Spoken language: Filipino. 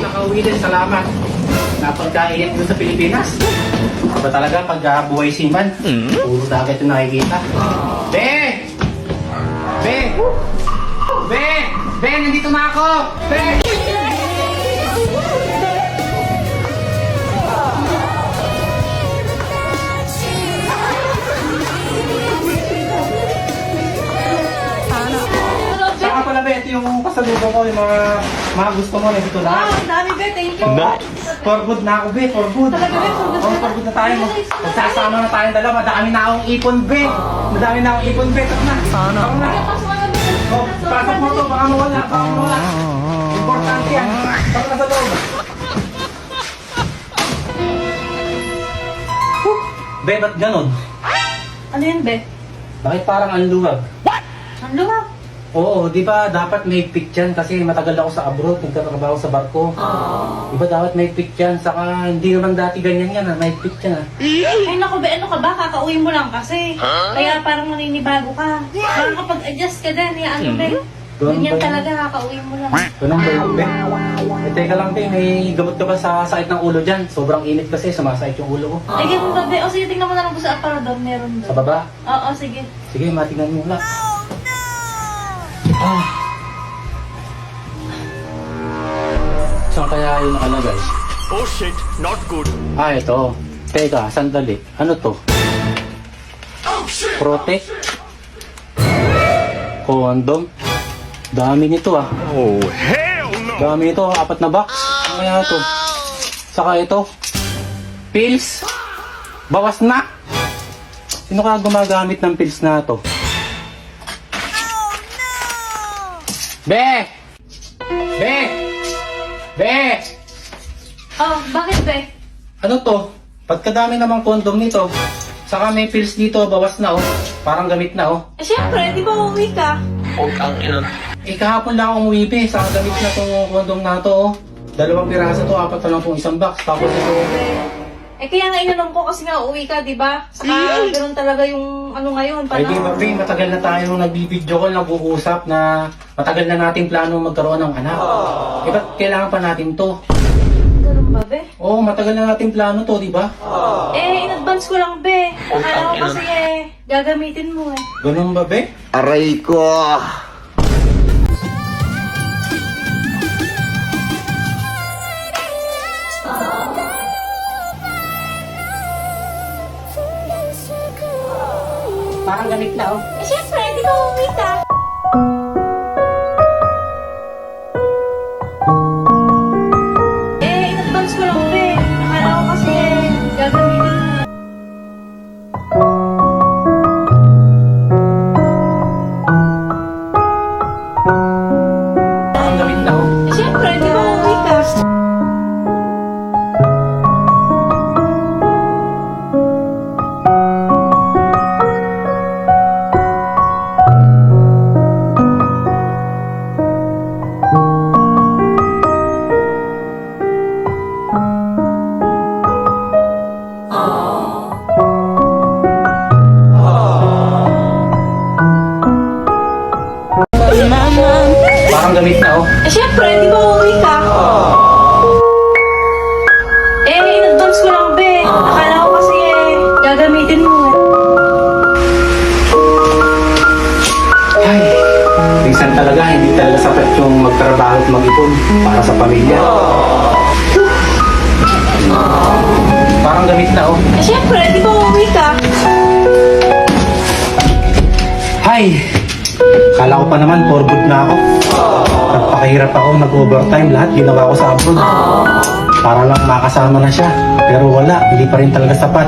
Nakauwi din, salamat. Napagkainit doon sa Pilipinas. Iba talaga pag buhay seaman. Puro dagat yung nakikita. Be! Be! Be! Be! Nandito na ako! Be! Saka pala be, ito yung pasalubong ko, yung mga gusto mo, nandito na. Wow, ang dami be, thank you. For good na ako be, for good. Talaga be, for good Oo, na. for good na tayo. Magsasama na tayong dalawa, madami na akong ipon be. Madami na akong ipon be, tara na. Sana. Pasok ka na be. Oh, pasok mo to, baka mawala, baka mawala. Importante yan. Tara na sa loob. Be, ba't ganon? Ano yun be? Bakit parang ang luwag? Ang luwag. Oo, di ba dapat may pick yan kasi matagal ako sa abroad, nagtatrabaho sa barko. Di ba dapat may pick yan? Saka hindi naman dati ganyan yan, may pick yan ah. Ay naku be, ano ka ba? Kakauwi mo lang kasi. Kaya parang naninibago ka. Parang kapag adjust ka din, ya ano be? Ganyan talaga, kakauwi mo lang. Ganun ba yun, be? Eh, teka lang, be, may gamot ka ba sa sakit ng ulo dyan? Sobrang init kasi, sumasakit yung ulo ko. Ay, ganun ba be? O sige, tingnan mo na lang po sa aparador, meron Sa ba? baba? Oo, sige. Sige, matingnan mo lang. Ah. Saan kaya yung nakalagay? Oh shit, not good. Ah, ito. Teka, sandali. Ano to? Protect? Condom? Dami nito ah. Oh hell no! Dami nito, 4 na box. Ano kaya ito? Saka ito. Pills? Bawas na! Sino kaya gumagamit ng pills na to? Be! Be! Be! Oh, bakit be? Ano to? Pagkadami namang condom nito. Saka may pills dito, bawas na oh. Parang gamit na oh. Eh syempre, di ba uuwi ka? Eh kahapon lang akong umuwi be. Saka gamit na tong condom na to oh. 2 piraso to, 4 na lang tong 1 box. Tapos ito, Eh kaya nga inanong ko kasi nga uuwi ka, di ba? Saka ganoon talaga yung ano ngayon, ay di ba be, matagal na tayo nagbibideo call, nag-uusap na matagal na nating plano magkaroon ng anak. Eh ba't kailangan pa natin to? Ganun ba be? Oo, matagal na nating plano to, di ba? Eh, in advance ko lang be. Akala ko kasi gagamitin mo eh. Ganun ba be? Aray ko! Parang gamit na oh. Eh syempre, di ba uuwi ka? Eh, in advance ko lang be. Akala ko kasi gagamitin mo. Parang gamit na oh. Eh syempre, di ba uuwi ka? Parang gamit na oh. Eh syempre, di ba uuwi ka? Eh, in advance ko lang be. Akala ko kasi gagamitin mo eh. Ay, minsan talaga, hindi talaga sapat yung magtrabaho at mag-ipon para sa pamilya. Parang gamit na oh. Eh syempre, di ba uuwi ka? Ay! Kala ko pa naman, for good na ako. Nagpakahirap ako, nag-overtime, lahat ginawa ko sa abroad. Para lang makasama na siya. Pero wala, hindi pa rin talaga sapat.